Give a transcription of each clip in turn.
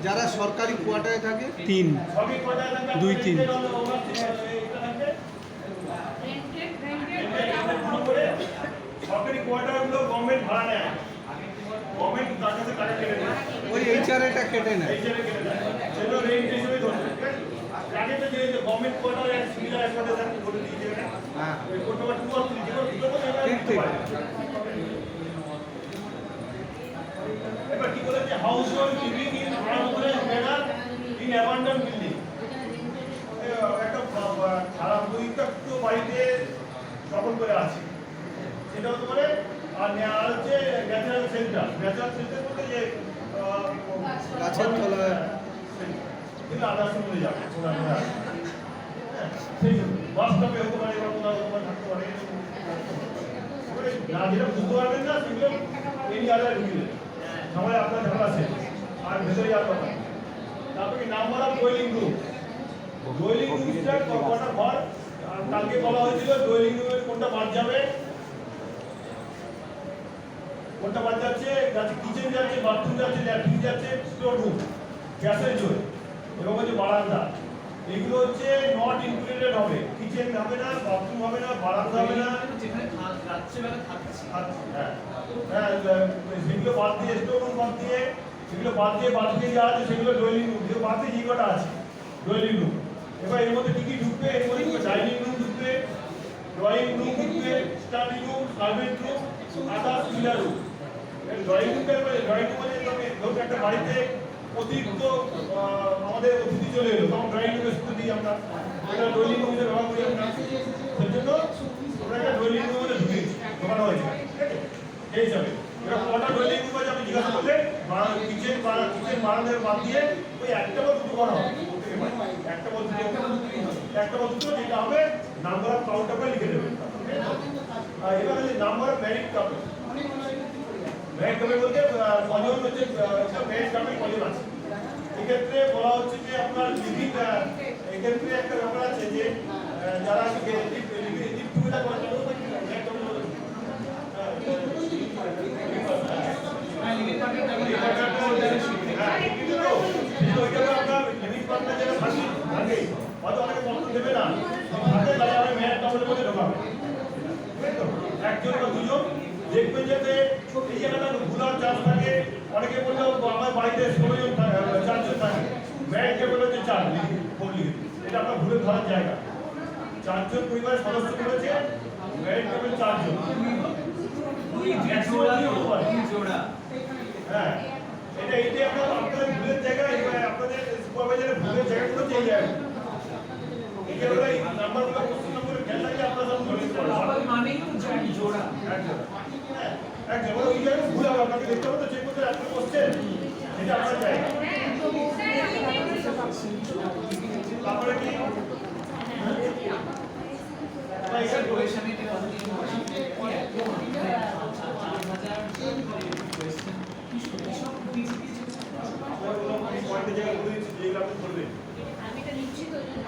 যারা সরকারি কোয়ার্টারে থাকে 3 2 3 সরকারি কোয়ার্টারগুলো গভর্নমেন্ট ভাড়া নেয়, গভর্নমেন্ট তার কাছে টাকা কেটে নেয়, ওই এইচআরএটা কেটে নেয়। সেগুলো রেন্ট হিসেবে ধরছে। আগে তো যে গভর্নমেন্ট কোয়ার্টারে সিমিলার অ্যাকোমোডেশন করে দিয়েছে, হ্যাঁ ওই কোর্টটা টু আর 3 যেগুলো ঠিক ঠিক। এবার কি বলেছে, household living in unauthorised manner in abandon building. একটা খারাপ পরিত্যক্ত বাড়িতে দখল করে আছে, সেটা হতে পারে। আর হচ্ছে ন্যাচারাল সেন্টার, ন্যাচারাল সেন্টার বলতে যে গাছের তলায় কিন্তু আদার্স মধ্যে যাবে সেই জন্য বাস্তবে হতে পারে বা কোথাও তোমার থাকতে পারে না, যেটা বুঝতে পারবেন না সেগুলো এই আলাদা ঢুকিয়ে সবাই আপনার ঝামেলা আছে আর ভেতরে যাওয়ার কথা। তারপরে নাম্বার অফ ডোয়েলিং রুম, ডোয়েলিং রুমটা কটা ঘর, কালকে বলা হয়েছিল ডোয়েলিং রুমের কোনটা বাদ যাবে, কোনটা বাদ যাচ্ছে, কিচেন যাচ্ছে, বাথরুম যাচ্ছে, ল্যাট্রিন যাচ্ছে, স্টোর রুম, গ্যাসের জন্য এবং হচ্ছে বারান্দা, এগুলো হচ্ছে নট ইনক্লুডেড হবে। কিচেন হবে না, বাথরুম হবে না, বারান্দা হবে না, হ্যাঁ সেগুলো বাদ দিয়ে, স্টোর রুম বাদ দিয়ে, সেগুলো বাদ দিয়ে যা আছে সেগুলো ডোয়েলিং রুম, যেগুলো বাদ দিয়ে যে কটা আছে ডোয়েলিং রুম। এবার এর মধ্যে কি কি ঢুকবে, এর মধ্যে ডাইনিং রুম ঢুকবে, ড্রয়িং রুম ঢুকবে, study room, servant room, others similar room. Drawing রুমটা ড্রয়িং রুমে ধরুন একটা বাড়িতে অতিরিক্ত আমাদের অতিথি চলে এলো, তখন ড্রয়িং রুমে শুধু দিই আমরা, এটা ড্রয়িং রুম হিসেবে ব্যবহার করি আমরা, সেই জন্য আমরা একটা ড্রয়িং রুমে ঢুকিয়েছি, ঢোকানো হয়েছে, ঠিক আছে এই হিসাবে। এবার কটা ড্রয়িং রুম আছে আপনি জিজ্ঞাসা করলে, কিচেন বারান্দার বাদ দিয়ে ওই একটা বা দুটো করা হবে, একটা বা দুটো যেটা হবে নাম্বার অফ কাউন্টারটা লিখে দেবেন। এবার হচ্ছে number of married couple, married couple বলতে কজন হচ্ছে ম্যারিড কাপল কজন আছে, এক্ষেত্রে বলা হচ্ছে যে আপনার লিভিং, এক্ষেত্রে একটা ব্যাপার আছে যে যারা লিভ টুগেদার করে দেবে না, একজন বা দুজন দেখবেন যাতে এই জায়গাটা ভুলার চান্স থাকে। অনেকে বললো আমার বাড়িতে 16 জন 4 জন থাকে, ব্যাংকে বলে যে 4 লিখে, এটা আপনার ভুলে ধরার জায়গা। 4 জন পরিবারের সদস্য করেছে, ব্যাংক কেবল 4 জন, হ্যাঁ এটা এইটাই আপনাদের ভুলের জায়গা। আপনাদের সুপারভাইজারের ভুলের জায়গাগুলো চেয়ে যায়, এইগুলো এই নাম্বারগুলো কোশ্চেন নম্বরে খেয়াল রাখলে আপনারা সব ধরে নিতে পারবেন। মানেই তো জোড়া একজন ওই জায়গায় ভুল হবে, আপনাকে দেখতে হবে তো চেক করতে আপনি কোশ্চেন, এটা আপনার জায়গা। তারপরে কি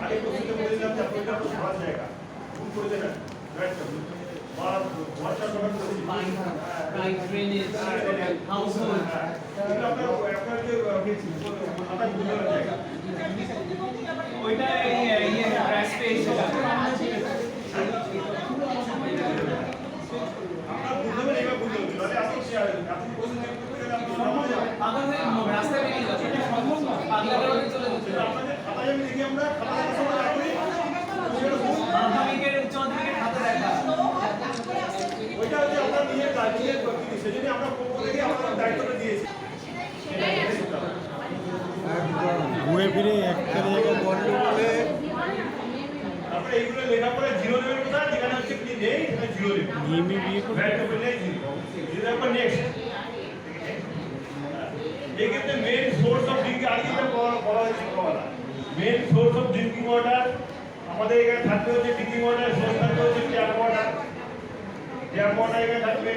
আগে কোশ্চেনটা বলে দিলাম যে আপনার এটা ভালো জায়গা, ভুল করে দেবেন রাইট বা ওয়াটার কভার করে দিবেন, রাইট ড্রেনেজ, হাউসহোল্ড, এটা আপনার যে খাতা গুলোর জায়গা, ওইটা এই ক্র্যাশ পেজ আপনার বুঝবেন, এইভাবে বুঝবেন মানে আপনি কোশ্চেন করতে গেলে আপনার রাস্তায় বেরিয়ে যাচ্ছে, এটা সম্ভব না, পাগলা করে চলে যাচ্ছে। আপনাদের খাতায় আমি দেখি আমরা খাতায় সময় রাখি মাধ্যমিকের উচ্চ মাধ্যমিকের খাতা দেখা, ওইটা হচ্ছে আমরা নিজের দায়িত্বের প্রকৃতি, সেজন্য আমরা পক্ষ থেকে আমরা দায়িত্বটা দিয়েছি। ঘুরে ফিরে একটা জায়গায় বন্ধ করে তারপরে এইগুলো লেখা পরে জিরো লেভেল কোথায়, যেখানে হচ্ছে কি নেই সেখানে জিরো লেভেল, নিয়মে বিয়ে করে নেই জিরো, জিরো পর নেক্সট। এক্ষেত্রে মেন সোর্স অফ ড্রিঙ্কিং, আগে যেটা বলা হয়েছে main source of drinking water আমাদের এখানে থাকতে হচ্ছে, ড্রিঙ্কিং ওয়াটার সোর্স থাকতে হচ্ছে ট্যাপ ওয়াটার, ট্যাপ ওয়াটার এখানে থাকবে,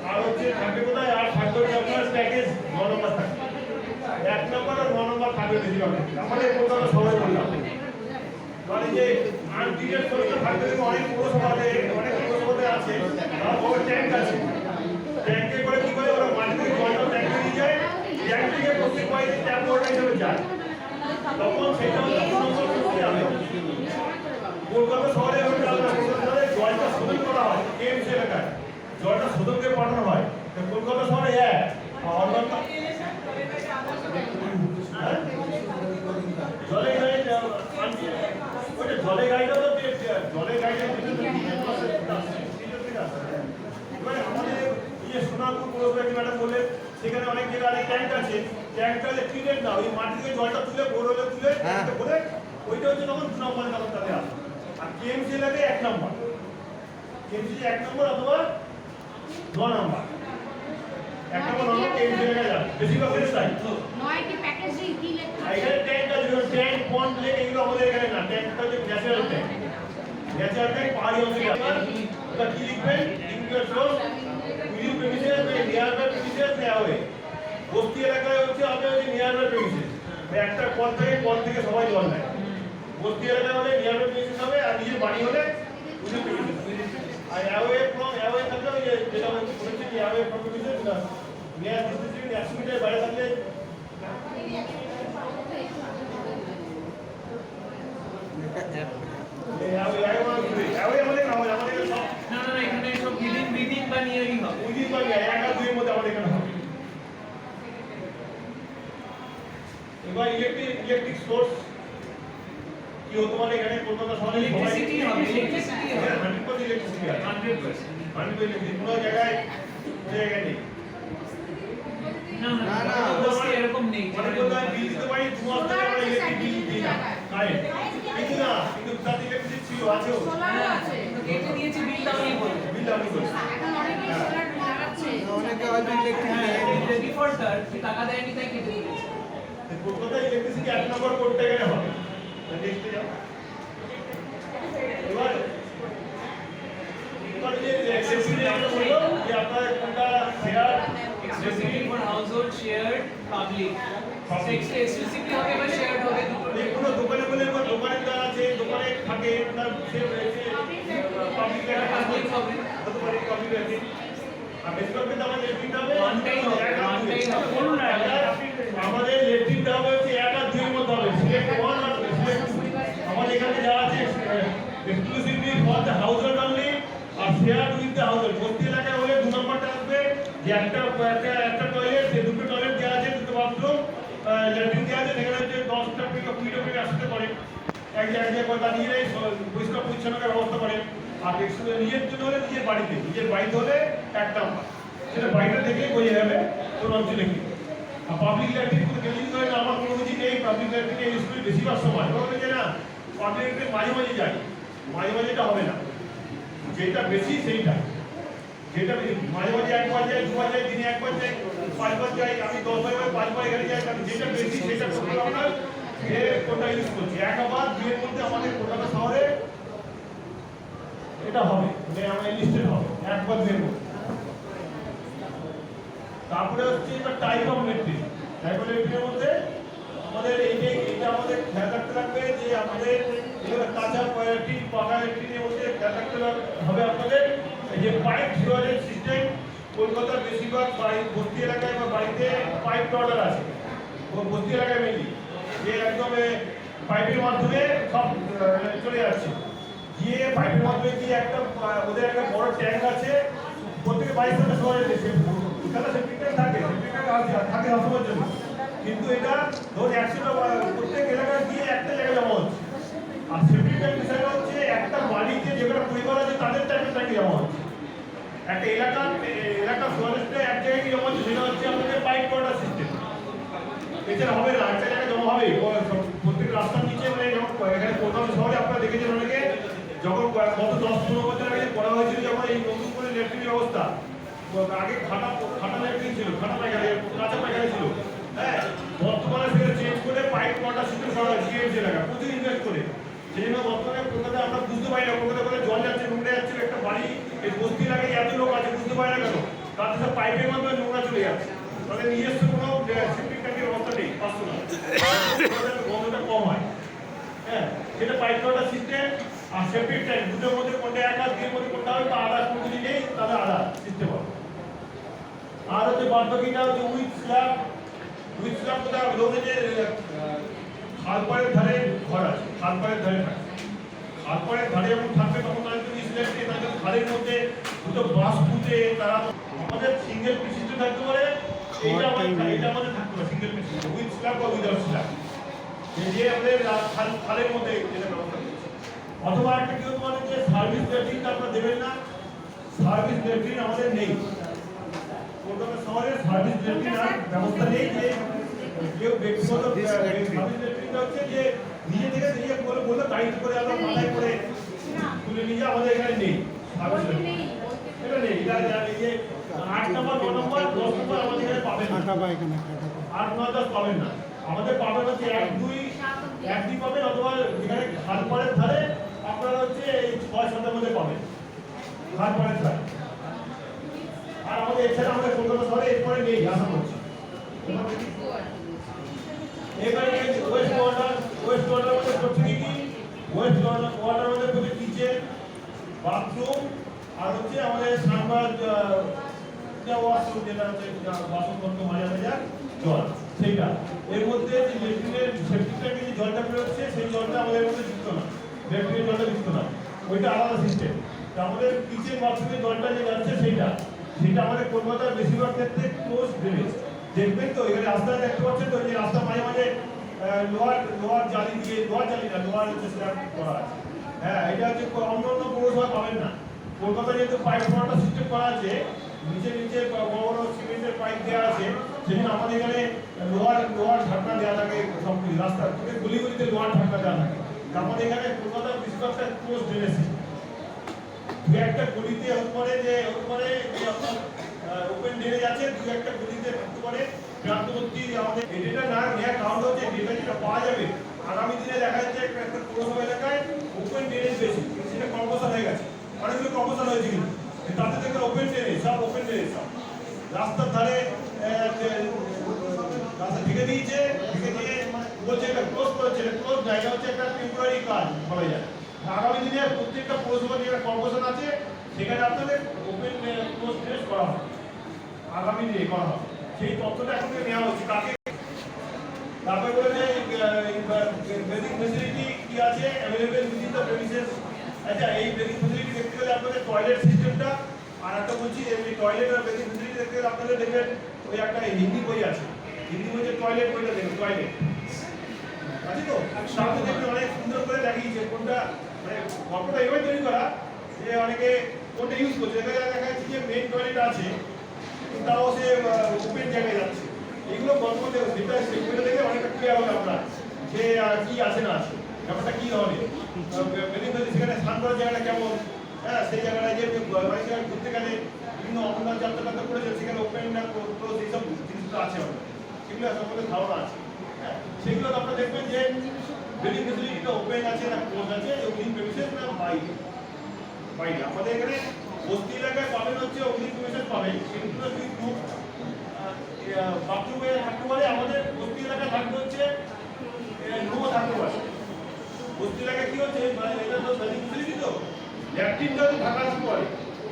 আর হচ্ছে থাকবে কোথায়, আর থাকতে হচ্ছে আপনার প্যাকেজ 9 নম্বর থাকবে, 1 নম্বর আর 9 নম্বর থাকবে বেশিরভাগ, আমাদের কলকাতা সবাই বললাম মানে যে আনট্রিটেড সোর্সটা থাকবে, অনেক পৌরসভাতে আছে, আর বড় ট্যাঙ্ক আছে, ট্যাঙ্কে করে কি করে ওরা মাটি থেকে জলটা ট্যাঙ্কে নিয়ে যায়, ট্যাঙ্ক থেকে প্রত্যেক বাড়িতে ট্যাপ ওয়াটার হিসেবে কলকাতা শহরে জলটা শোধন করা হয় কেএমসি এলাকায়, জলটা শোধনকে পাঠানো হয়। কলকাতা শহরে আর অন্যান্য জলের গাড়ি জলের গাড়িটা তো জলের গাড়িটা এবারে আমাদের সোনারপুর পৌরসভা ম্যাডাম বললেন সেখানে অনেক জায়গায় ট্যাঙ্ক আছে, ট্যাঙ্কটা ট্রিটেড না, ওই মাটি থেকে জলটা তুলে বোর হলে তুলে করে ওইটা হচ্ছে তখন 2 নম্বরে তখন তাদের আসে। আর কেএমসি এলাকায় 1 নম্বর, কেএমসি 1 নম্বর অথবা 9 নম্বর, 1 নম্বর 9 নম্বর কেএমসি এলাকায় যাবে বেশিরভাগ ক্ষেত্রে তাই। নয় কি প্যাকেজিং কি লেখা আছে? এখানে ট্যাঙ্কটা ট্যাঙ্ক পন্ড লেক এগুলো আমাদের এখানে না, ট্যাঙ্কটা হচ্ছে ন্যাচারাল ট্যাঙ্ক, ন্যাচারাল ট্যাঙ্ক পাহাড়ি অঞ্চলে ওটা কি লিখবেন include source within premises nearby premises নেওয়া বস্তি এলাকায় হচ্ছে আপনার হচ্ছে নিয়ার বাই প্রেমিসেস, একটা কল থেকে সবাই জল নেয়। বস্তি এলাকায় হলে নিয়ার বাই প্রেমিসেস হবে, আর নিজের বাড়ি হলে উইদিন প্রেমিসেস। আর অ্যাওয়ে থাকলে ওই যেটা বলেছি অ্যাওয়ে ফ্রম প্রেমিসেস না নিয়ার ডিস্ট্রিক্ট 100 মিটার বাইরে থাকলে ইলেকট্রিক সোর্স কি হতো মানে এখানে কলকাতা শহরে ইলেকট্রিসিটি হবে, ইলেকট্রিসিটি হবে 100% ইলেকট্রিসিটি আছে 100%। 100% কোনো জায়গায় নেই। না না না অবশ্যই এরকম নেই। মানে কোথায় বিল দিতে পারি 2 মাস ধরে আমরা ইলেকট্রিক বিল দিই না কারেন্ট কিন্তু না, কিন্তু তাতে ইলেকট্রিক ছিল আছেও সোলারও আছে। কেটে দিয়েছি বিলটা আমি বলবো। বিল আমি বলছি এখন অনেকেই সোলার লাগাচ্ছে। অনেকে হয়তো ইলেকট্রিক নেয়। ডিফল্টার টাকা দেয়নি তাই কেটে দিয়েছে। কলকাতায় ইলেকট্রিসিটি 1 নম্বর করতে গেলে হবে দেখতে যাও। এবার যে এক্সেসিবিলিটি আমরা বলবো যে আপনার কোনটা share Exclusively for household shared public. Exclusively হবে বা shared হবে দুটো। যে কোনো দোকানে বলে বা দোকানে যারা আছে দোকানে থাকে তার সে পাবলিক Public হবে। হতে পারে পাবলিক আছে। আর বেশিরভাগ ক্ষেত্রে আমাদের ইলেকট্রিক হবে One time হবে, one time হবে। বলুন না আমাদের ইলেকট্রিক হবে হচ্ছে 1 আর 2 এর মধ্যে হবে সিলেক্ট 1 আর সিলেক্ট 2। আমাদের এখানে যা আছে exclusively for the household only আর শেয়ার উইথ দ্য হাউসহোল্ড। বস্তি এলাকায় হলে 2 নম্বরটা আসবে যে একটা টয়লেট, যে দুটো টয়লেট দেওয়া আছে, দুটো বাথরুম, ল্যাট্রিন দেওয়া আছে, সেখানে হচ্ছে 10টা থেকে 20টা করে আসতে পারে এক জায়গায় করে তার নিজেরাই পরিষ্কার পরিচ্ছন্নতার ব্যবস্থা করে। আর নিজের জন্য হলে নিজের বাড়িতে হলে 1 নম্বর, সেটা বাড়িটা দেখেই বোঝা যাবে কোন অঞ্চলে কি। আর পাবলিক ল্যাট্রিন কোনো কেউ যদি না আমার কোনো কিছু নেই পাবলিক ল্যাট্রিনে ইউজ করি বেশিরভাগ সময় বলবে যে না পাবলিক ল্যাট্রিন মাঝে মাঝে যাই, মাঝে মাঝে এটা হবে না, যেটা বেশি সেইটা, যেটা মাঝে মাঝে 1 বার যাই, 2 বার যাই, দিনে 1 বার যাই, 5 বার যাই, আমি 10 বার 5 বার এখানে যাই, কারণ যেটা বেশি সেটা করতে আমরা যে কোনটা ইউজ করছি 1 বার 2 এর মধ্যে আমাদের কলকাতা শহরে এটা হবে, মানে আমরা লিস্টেড হবে 1 বার 2 এর মধ্যে। তারপরে হচ্ছে এটা type of latrine, type of ল্যাট্রিনের মধ্যে আমাদের এইটা আমাদের খেয়াল রাখতে লাগবে যে আমাদের এগুলো কাঁচা ল্যাট্রিন পাকা ল্যাট্রিনের মধ্যে খেয়াল রাখতে হবে আপনাদের যে পাইপ সিওয়ারেজ সিস্টেম। কলকাতার বেশিরভাগ বস্তি এলাকায় বা বাড়িতে পাইপ অর্ডার আছে, বস্তি এলাকায় মেনলি যে একদম পাইপের মাধ্যমে সব চলে যাচ্ছে, গিয়ে পাইপের মাধ্যমে গিয়ে ওদের একটা বড় ট্যাঙ্ক আছে, প্রত্যেকে 22টা শহরে সেপ্টিক ট্যাঙ্ক থাকে, সেপ্টিক ট্যাঙ্ক থাকে সবসময়ের জন্য, কিন্তু এটা ধরুন 100টা প্রত্যেক এলাকায় গিয়ে একটা জায়গায় জমা হচ্ছে। আর সেপ্টিক ট্যাঙ্ক বিষয়টা হচ্ছে একটা বাড়িতে যেগুলো পরিবার আছে তাদের ট্যাঙ্কে জমা হচ্ছে, একটা এলাকা ফরেস্টে এক জায়গায় জমা হচ্ছে, সেটা হচ্ছে আমাদের পাইপ ওয়াটার সিস্টেম। এছাড়া হবে না, একটা জায়গায় জমা হবে প্রত্যেক রাস্তার নিচে, মানে যখন এখানে কলকাতা শহরে আপনারা দেখেছেন অনেকে যখন গত 10-15 বছর আগে করা হয়েছিল যখন এই নতুন করে ল্যাট্রিন ব্যবস্থা, আগে খাটা ল্যাট্রিন ছিল, খাটা পায়খানা কাঁচা পায়খানা ছিল, হ্যাঁ বর্তমানে সেটা চেঞ্জ করে পাইপ ওয়াটার সিস্টেম করা হয়েছে সিএমসি এলাকা প্রচুর ইনভেস্ট করে। সেই জন্য বর্তমানে কলকাতায় আমরা বুঝতে পারি না, কলকাতা করে জল যাচ্ছে নোংরা যাচ্ছে, একটা বাড়ি এই বস্তি এলাকায় এত লোক আছে বুঝতে পারে না কেন, তাতে সব পাইপের মাধ্যমে নোংরা চলে যাচ্ছে, তাদের নিজস্ব কোনো সেপ্টিক ট্যাঙ্কের ব্যবস্থা নেই, পার্সোনাল গন্ধটা কম হয়, হ্যাঁ সেটা পাইপ ওয়াটার সিস্টেম। আর সেপ্টিক ট্যাঙ্ক দুটোর মধ্যে কোনটা 1 আর 2 এর মধ্যে কোনটা হবে বা আলাদা কোনো কিছু নেই, তাহলে আলাদা সিস্টেম হবে। আর হচ্ছে বাদ বাকিটা হচ্ছে উইথ স্ল্যাব কোথাও লোকে যে খালপাড়ের ধারে ঘর আছে, খালপাড়ের ধারে থাকে, তারপরে ধারে যখন থাকবে তখন তাদের যদি ইসলেটে তাদের ধারের মধ্যে দুটো বাস পুঁতে তারা আমাদের সিঙ্গেল বিশিষ্ট থাকতে পারে। এটা আমাদের থাকতে পারে সিঙ্গেল বিশিষ্ট উইথ স্ল্যাব বা উইদাউট স্ল্যাব, যে আমাদের খালের মধ্যে যেটা ব্যবস্থা করছে। অথবা একটা কি হতে পারে যে সার্ভিস ল্যাট্রিনটা আপনারা দেবেন না, সার্ভিস ল্যাট্রিন আমাদের নেই, কলকাতা শহরে সার্ভিস ল্যাট্রিন আর ব্যবস্থা নেই। যে কেউ ব্যক্তিগত সার্ভিস ল্যাট্রিনটা হচ্ছে যে নিজে থেকে নিজে বলে গাইড করে আমরা মাথায় করে তুলে নিয়ে আমাদের এখানে নেই সার্ভিস ল্যাট্রিন, এটা নেই। এটা এই যে 8 নম্বর 9 নম্বর 10 নম্বর আমাদের এখানে পাবেন না, 8 9 10 পাবেন না। আমাদের পাবেন হচ্ছে 1 2 পাবেন, অথবা যেখানে খাল পাড়ের ধারে আপনারা হচ্ছে এই 6 7 এর মধ্যে পাবেন খাল পাড়ের ধারে। আর আমাদের এছাড়া আমাদের কলকাতা শহরে এরপরে নেই আশা করছি। এবারে ওয়েস্ট ওয়াটার মধ্যে করছে কি ওয়েস্ট ওয়াটার মধ্যে করছে কিচেন, বাথরুম, আর হচ্ছে আমাদের সানবাদ ওয়াশরুম, যেটা হচ্ছে বাসনপত্র মাজা মাজা জল, সেইটা। এর মধ্যে যে ল্যাট্রিনের সেপ্টিক ট্যাঙ্কে যে জলটা বেরোচ্ছে সেই জলটা আমাদের মধ্যে যুক্ত না, ল্যাট্রিনের জলটা যুক্ত না, ওইটা আলাদা সিস্টেম। আমাদের কিচেন বাথরুমের জলটা যে যাচ্ছে সেইটা আমাদের কলকাতার বেশিরভাগ ক্ষেত্রে ক্লোজ ড্রেনেজ। দেখবেন তো এখানে রাস্তা দেখতে পাচ্ছেন তো, যে রাস্তা মাঝে মাঝে লোহার জালি দিয়ে, লোহার হচ্ছে স্ল্যাব করা আছে। হ্যাঁ, এটা হচ্ছে অন্য পৌরসভা পাবেন না। কলকাতা যেহেতু পাইপ ফোয়াটা সিস্টেম করা আছে, নিচে বড় বড় সিমেন্টের পাইপ দেওয়া আছে, সেজন্য আমাদের এখানে লোহার ঢাকনা দেওয়া থাকে সব কিছু, রাস্তার গলিতে লোহার ঢাকনা দেওয়া থাকে। আমাদের এখানে কলকাতার বেশিরভাগটা ক্লোজ ড্রেনেজ। দু একটা গলিতে হতে পারে যে আপনার ওপেন ড্রেনেজ আছে, দু একটা গলিতে থাকতে পারে প্রান্তবর্তী। আমাদের এটা না নেওয়ার কারণ হচ্ছে ডেটা যেটা পাওয়া যাবে আগামী দিনে দেখা যাচ্ছে একটা পৌরসভা এলাকায় ওপেন ড্রেনেজ বেশি, সেটা কর্মশালা হয়ে গেছে, অনেকগুলো কর্মশালা হয়েছে, কিন্তু তাতে দেখবেন ওপেন ড্রেনেজ সব রাস্তার ধারে রাস্তা ঢেকে দিয়েছে, ঢেকে দিয়ে বলছে এটা ক্লোজ করেছে, এটা ক্লোজ না, এটা হচ্ছে একটা টেম্পোরারি কাজ বলা যায়। আগামী দিনে প্রত্যেকটা পৌরসভা যে কর্পোরেশন আছে সেখানে আপনাদের ওপেন ক্লোজ ড্রেনেজ করা হবে, আগামী দিনে করা হবে। সেই তথ্যটা এখন নেওয়া হচ্ছে কাকে। তারপরে বলে যে বেসিক ফ্যাসিলিটি কি আছে অ্যাভেলেবেল উইদিন দ্য প্রেমিসেস। আচ্ছা, এই বেসিক ফ্যাসিলিটি দেখতে গেলে আপনাদের টয়লেট সিস্টেমটা, আর একটা বলছি এই টয়লেট আর বেসিক ফ্যাসিলিটি দেখতে গেলে আপনাদের দেখবেন ওই একটা হিন্দি বই আছে, হিন্দি বইতে টয়লেট বইটা দেখবেন, টয়লেট আছে তো সামনে দেখবেন অনেক সুন্দর করে দেখিয়েছে কোনটা, মানে গল্পটা এভাবে তৈরি করা যে অনেকে কোনটা ইউজ করছে। দেখা যাচ্ছে যে মেন টয়লেট আছে তাও সে ওপেন জায়গায় যাচ্ছে, এইগুলো গল্প যেটা সেগুলো দেখে অনেকটা ক্লিয়ার হবে আমরা যে কি আছে না আছে, ব্যাপারটা কি হবে, সেখানে স্নান করার জায়গাটা কেমন। হ্যাঁ, সেই জায়গাটা যে মানে সেখানে ঘুরতে গেলে বিভিন্ন অপরাধ যাত্রা করেছে, সেখানে ওপেন না ক্লোজ এইসব জিনিসগুলো আছে আমাদের, সেগুলো সম্বন্ধে ধারণা আছে। হ্যাঁ, সেগুলো আপনারা দেখবেন যে বিল্ডিং ফেসিলিটিটা ওপেন আছে না ক্লোজ আছে, উইদিন প্রেমিসেস না বাইরে। আমাদের এখানে বস্তি এলাকায় পাবেন হচ্ছে উইদিন প্রেমিসেস পাবেন, কিন্তু বাথরুমে থাকতে পারে। আমাদের বস্তি এলাকায় থাকতে হচ্ছে রুমও থাকতে পারে। বস্তি এলাকায় কি হচ্ছে, এটা তো বেসিক ফেসিলিটি, তো ল্যাট্রিনটা তো ঢাকা থাকতে পারে,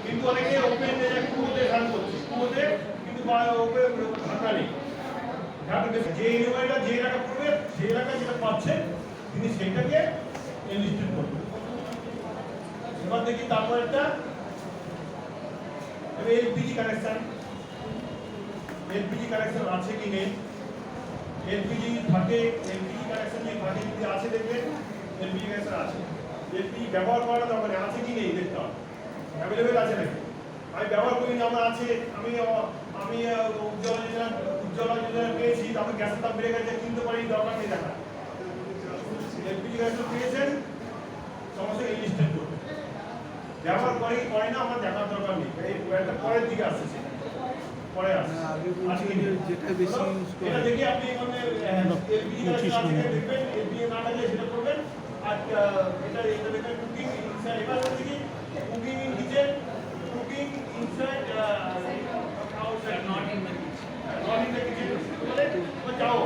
কিন্তু অনেকে ওপেন কুয়োতে স্নান করছে, কুয়োতে কিন্তু ঢাকা নেই। যে এরিয়াটা যে এলাকা পড়বে সেই এলাকা যেটা পাচ্ছে তিনি সেইটাকে এনলিস্টেড করবেন। এবার দেখি তারপর একটা এলপিজি কানেকশন, এলপিজি কানেকশন আছে কি নেই। এলপিজি থাকে, এলপিজি কানেকশন যে থাকে যদি আছে দেখবেন এলপিজি কানেকশন আছে, এলপিজি ব্যবহার করাটা দরকার আছে কি নেই দেখতে হবে, অ্যাভেলেবেল আছে নাকি। আমি ব্যবহার করি না, আমার আছে, আমি উজ্জ্বলা যোজনা পেয়েছি, তারপর গ্যাসের দাম বেড়ে গেছে, কিনতে পারি, দরকার নেই দেখা। এলপিজি কানেকশন পেয়েছেন সমস্যা এনলিস্টেড করবে, ব্যবহার করে কি করে না আমার দেখার দরকার নেই, এই একটা পরের দিকে আসছে, পরে আসছে যেটা বেশি ইউজ করে এটা দেখি আপনি মানে এলপিজি কানেকশন দেখবেন, এলপিজি না থাকলে সেটা করবেন। আর এটা দেখবেন কুকিং ইনসাইড, এবার হচ্ছে কি cooking in kitchen, cooking inside outside, not in the kitchen, বলে যাও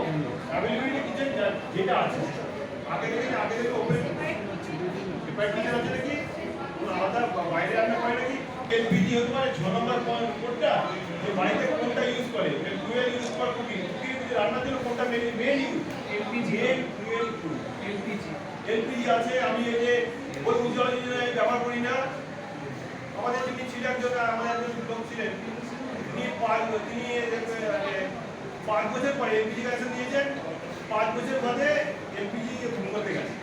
অ্যাভেলেবিলিটি কিচেন যেটা আছে আগে থেকে ওপেন ডিপার্ট কিচেন আছে নাকি আলাদা বাইরে রান্না করে নাকি। এলপিজি হতে পারে 6 নম্বর কোনটা, যে বাড়িতে কোনটা ইউজ করে, ফুয়েল ইউজ করে, কুকিং রান্নার জন্য কোনটা মেন ইউজ, এলপিজি এলপিজি আছে। আমি এই যে ওই উজ্জ্বলা যোজনায় ব্যবহার করি না। আমাদের যিনি ছিলেন একজন, আমাদের একজন লোক ছিলেন, তিনি 5 বছর পরে এলপিজি কানেকশন দিয়েছেন। 5 বছর বাদে এলপিজি করতে গেছে।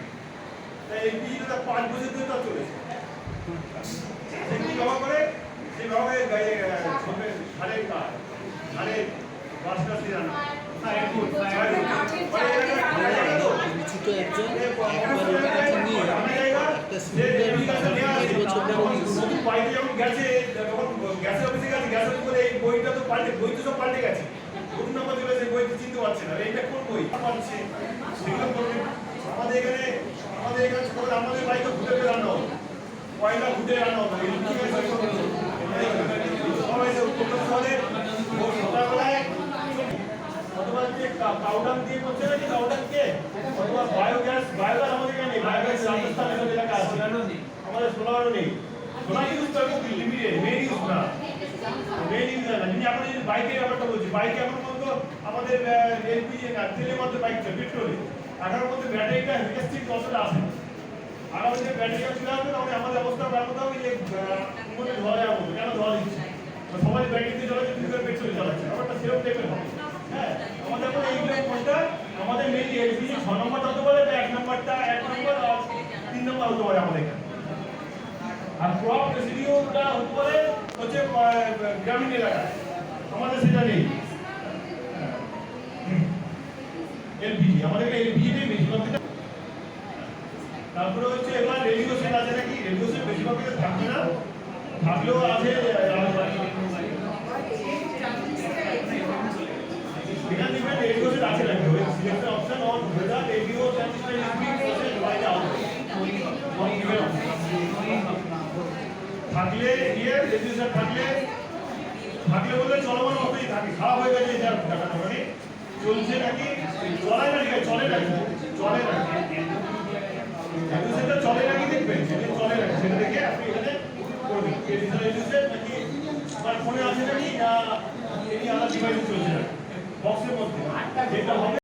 তাই এলপিজিটা তার 5 বছর ধরে তার চলেছে। সে কি ব্যবহার করে? সে ব্যবহার করে সারের কাজ, সারের বাসটা সিরানো। ছোটো একজন একবার ওটা কাছে নিয়ে একটা সিলিন্ডার বাড়িতে যখন গেছে, যখন গ্যাসের অফিসে গেছে, গ্যাসের বলে এই বইটা তো পাল্টে, বই তো সব পাল্টে গেছে, নতুন নাম্বার চলে এসে বই তো চিনতে পারছে না, এইটা কোন বই পাচ্ছে সেগুলো করবে। আমাদের এখানে আমাদের বাড়িতে ঘুটে রান্না হতো, কয়লা ঘুটে রান্না হতো। সবাই শহরে সকালবেলায় অথবা যে কাউডাং দিয়ে করছে নাকি, কাউডাংকে অথবা বায়োগ্যাস আমাদের এখানে নেই। বায়োগ্যাস রাজস্থানে সব এলাকা আছে, আমাদের সোলারও নেই। সোলার ইউজ করবো লিমিটেড, মেন ইউজ না, মেন ইউজ না। যিনি এখন যদি বাইকের ব্যাপারটা বলছি, বাইকে এখন পর্যন্ত আমাদের এলপিজি না, তেলের মধ্যে বাইক চলে, পেট্রোলে। এখন মধ্যে ব্যাটারিটা ইলেকট্রিক অবস্থাটা আসে। আগামী যে ব্যাটারিটা চলে আসবে, তখন আমাদের অবস্থা ব্যাপারটা হবে যে মনে ধরা যাওয়ার মতো, কেন ধরা দিচ্ছে সবাই ব্যাটারিতে চালাচ্ছে, তুমি পেট্রোলে চালাচ্ছে, ব্যাপারটা সেরকম টাইপের হবে। হ্যাঁ, আমাদের এখন এইগুলো কোনটা আমাদের মেন এলপিজি 6 নম্বরটা হতে পারে, 1 নম্বরটা 1 নম্বর আর 3 নম্বর হতে পারে আমাদের এখানে। আর ক্রপ রেসিডিউটা হতে পারে হচ্ছে গ্রামীণ এলাকায়, আমাদের সেটা নেই। এলপিজি আমাদের এলপিজিটাই বেশিরভাগ। তারপরে হচ্ছে এবার রেডিও সেট আছে নাকি, রেডিও সেট বেশিরভাগ থাকবে না, থাকলেও আছে। এখানে দেখবেন রেডিও সেট আছে নাকি, ওই select option on whether radio transmission is being processed by the output on given option। থাকলে গিয়ে রেডিও সেট থাকলে বলে চলমান অবস্থায় থাকে, খারাপ হয়ে গেছে এটা টাকা মানে চলছে নাকি, চলে নাকি, চলে নাকি, চলে নাকি, রেডিও সেটটা চলে নাকি দেখবেন, সেটা চলে নাকি সেটা দেখে আপনি এখানে করবেন রেডিও সেট নাকি আপনার ফোনে আছে নাকি, না এনি আলাদা ডিভাইসে চলছে না, বক্সের মধ্যে যেটা হবে